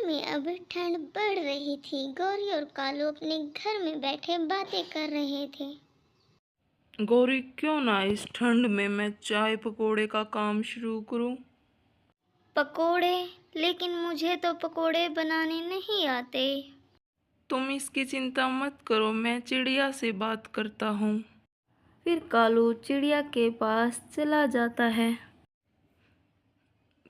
में अब ठंड बढ़ रही थी। गौरी और कालू अपने घर में बैठे बातें कर रहे थे। गौरी, क्यों ना इस ठंड में मैं चाय पकोड़े का काम शुरू करूं? पकोड़े? लेकिन मुझे तो पकोड़े बनाने नहीं आते। तुम इसकी चिंता मत करो, मैं चिड़िया से बात करता हूँ। फिर कालू चिड़िया के पास चला जाता है।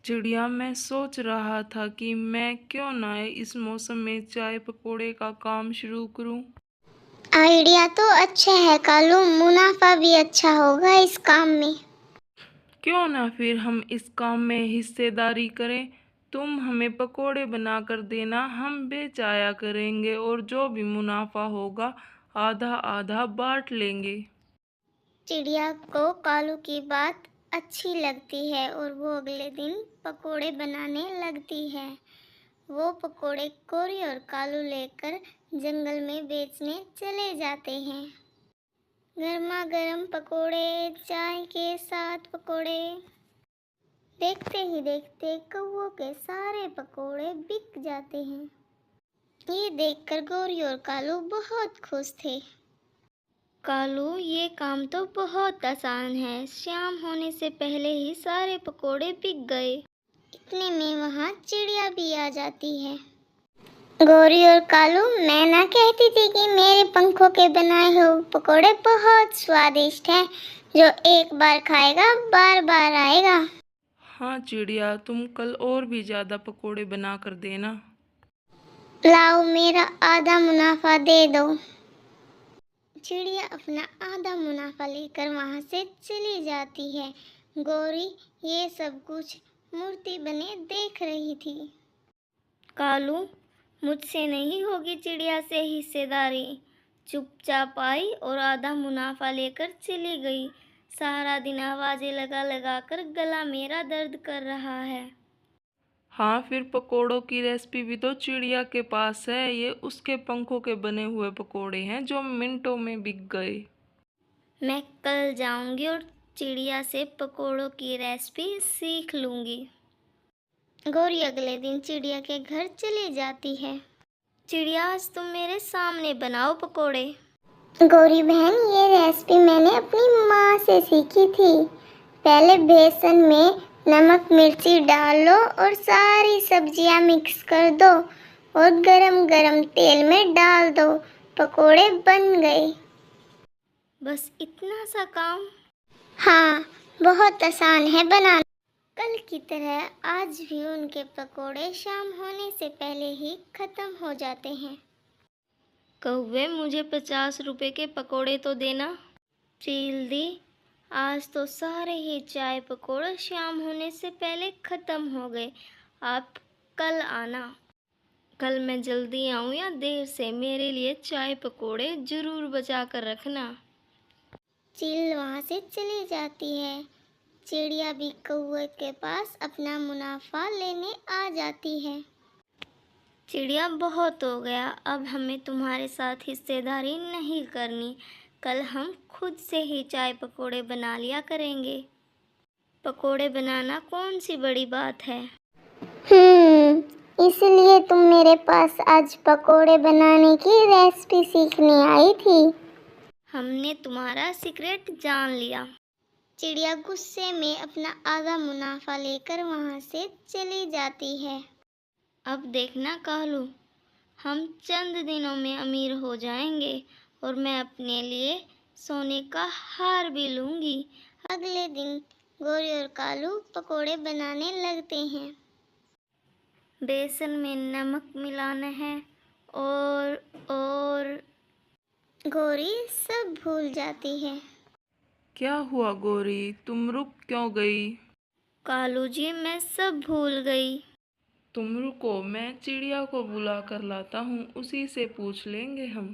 चिड़िया, मैं सोच रहा था कि मैं क्यों ना इस मौसम में चाय पकोड़े का काम शुरू करूं। आइडिया तो अच्छा है कालू, मुनाफा भी अच्छा होगा इस काम में। क्यों ना फिर हम इस काम में हिस्सेदारी करें। तुम हमें पकोड़े बना कर देना, हम बेच आया करेंगे और जो भी मुनाफा होगा आधा आधा बांट लेंगे। चिड़िया को कालू की बात अच्छी लगती है और वो अगले दिन पकोड़े बनाने लगती है। वो पकोड़े गौरी और कालू लेकर जंगल में बेचने चले जाते हैं। गर्मा गर्म पकोड़े, चाय के साथ पकोड़े। देखते ही देखते कौवों के सारे पकोड़े बिक जाते हैं। ये देखकर गौरी और कालू बहुत खुश थे। कालू, ये काम तो बहुत आसान है। शाम होने से पहले ही सारे पकोड़े बिक गए। इतने में वहाँ चिड़िया भी आ जाती है। गौरी और कालू, मैं ना कहती थी कि मेरे पंखों के बनाए हुए पकोड़े बहुत स्वादिष्ट हैं। जो एक बार खाएगा बार बार आएगा। हाँ चिड़िया, तुम कल और भी ज़्यादा पकोड़े बना कर देना। लाओ, मेरा आधा मुनाफा दे दो। चिड़िया अपना आधा मुनाफा लेकर वहाँ से चली जाती है। गौरी ये सब कुछ मूर्ति बने देख रही थी। कालू, मुझसे नहीं होगी चिड़िया से हिस्सेदारी। चुपचाप आई और आधा मुनाफा लेकर चली गई। सारा दिन आवाजें लगा लगा कर गला मेरा दर्द कर रहा है। हाँ, फिर पकोड़ों की रेसिपी भी तो चिड़िया के पास है। ये उसके पंखों के बने हुए पकोड़े हैं जो मिनटों में बिक गए। मैं कल जाऊंगी और चिड़िया से पकोड़ों की रेसिपी सीख लूंगी। गौरी अगले दिन चिड़िया के घर चली जाती है। चिड़िया, आज तुम मेरे सामने बनाओ पकोड़े। गौरी बहन, ये रेसिपी मैंने अपनी माँ से सीखी थी। पहले बेसन में नमक मिर्ची डालो और सारी सब्जियां मिक्स कर दो और गरम गरम तेल में डाल दो। पकोड़े बन गए। बस इतना सा काम? हाँ, बहुत आसान है बनाना। कल की तरह आज भी उनके पकोड़े शाम होने से पहले ही खत्म हो जाते हैं। कौवे, मुझे 50 रुपए के पकोड़े तो देना। चील दी, आज तो सारे ही चाय पकोड़े शाम होने से पहले खत्म हो गए। आप कल आना। कल मैं जल्दी आऊँ या देर से, मेरे लिए चाय पकोड़े जरूर बचा कर रखना। चील वहाँ से चली जाती है। चिड़िया भी कौवे के पास अपना मुनाफा लेने आ जाती है। चिड़िया, बहुत हो गया, अब हमें तुम्हारे साथ हिस्सेदारी नहीं करनी। कल हम खुद से ही चाय पकोड़े बना लिया करेंगे। पकोड़े बनाना कौन सी बड़ी बात है। इसलिए तुम मेरे पास आज पकोड़े बनाने की रेसिपी सीखने आई थी। हमने तुम्हारा सीक्रेट जान लिया। चिड़िया गुस्से में अपना आधा मुनाफा लेकर वहाँ से चली जाती है। अब देखना कालू, हम चंद दिनों में अमीर हो जाएंगे और मैं अपने लिए सोने का हार भी लूंगी। अगले दिन गौरी और कालू पकोड़े बनाने लगते हैं। बेसन में नमक मिलाना है और गौरी सब भूल जाती है। क्या हुआ गौरी, तुम रुक क्यों गई? कालू जी, मैं सब भूल गई। तुम रुको, मैं चिड़िया को बुला कर लाता हूँ, उसी से पूछ लेंगे हम।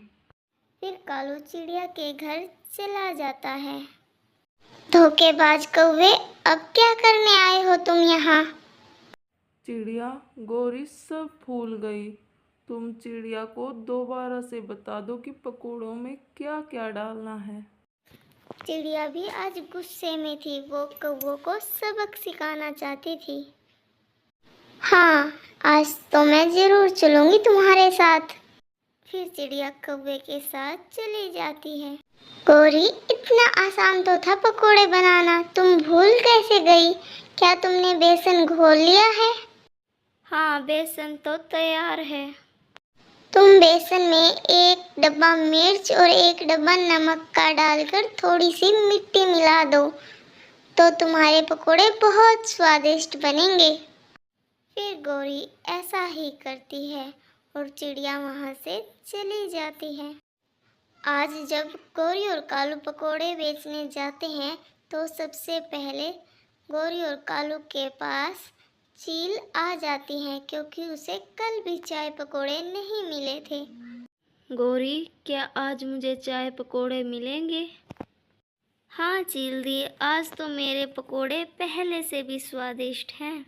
फिर कालू चिड़िया के घर चला जाता है। धोखेबाज कौवे, अब क्या करने आए हो तुम यहाँ? चिड़िया, गौरी सब भूल गई। तुम चिड़िया को दोबारा से बता दो कि पकोड़ों में क्या क्या डालना है। चिड़िया भी आज गुस्से में थी। वो कौवों को सबक सिखाना चाहती थी। हाँ, आज तो मैं ज़रूर चलूँगी तुम्हारे साथ। फिर चिड़िया कौवे के साथ चली जाती है। गौरी, इतना आसान तो था पकोड़े बनाना, तुम भूल कैसे गई? क्या तुमने बेसन घोल लिया है? हाँ, बेसन तो तैयार है। तुम बेसन में 1 डब्बा मिर्च और 1 डब्बा नमक का डालकर थोड़ी सी मिट्टी मिला दो, तो तुम्हारे पकोड़े बहुत स्वादिष्ट बनेंगे। फिर गौरी ऐसा ही करती है और चिड़िया वहाँ से चली जाती है। आज जब गौरी और कालू पकोड़े बेचने जाते हैं तो सबसे पहले गौरी और कालू के पास चील आ जाती है, क्योंकि उसे कल भी चाय पकोड़े नहीं मिले थे। गौरी, क्या आज मुझे चाय पकोड़े मिलेंगे? हाँ चील दी, आज तो मेरे पकोड़े पहले से भी स्वादिष्ट हैं।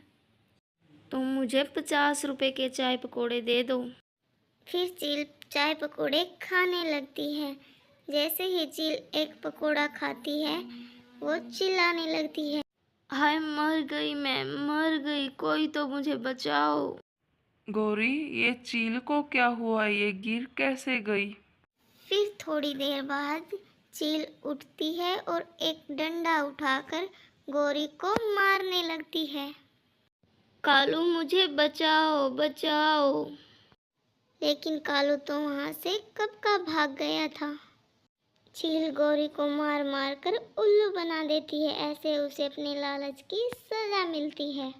तुम मुझे 50 रुपए के चाय पकोड़े दे दो। फिर चील चाय पकोड़े खाने लगती है। जैसे ही चील एक पकोड़ा खाती है, वो चिल्लाने लगती है। हाय, मर गई, मैं मर गई, कोई तो मुझे बचाओ। गौरी, ये चील को क्या हुआ? ये गिर कैसे गई? फिर थोड़ी देर बाद चील उठती है और एक डंडा उठाकर गौरी को मारने लगती है। कालू, मुझे बचाओ बचाओ। लेकिन कालू तो वहाँ से कब का भाग गया था। चील गौरी को मार मार कर उल्लू बना देती है। ऐसे उसे अपने लालच की सजा मिलती है।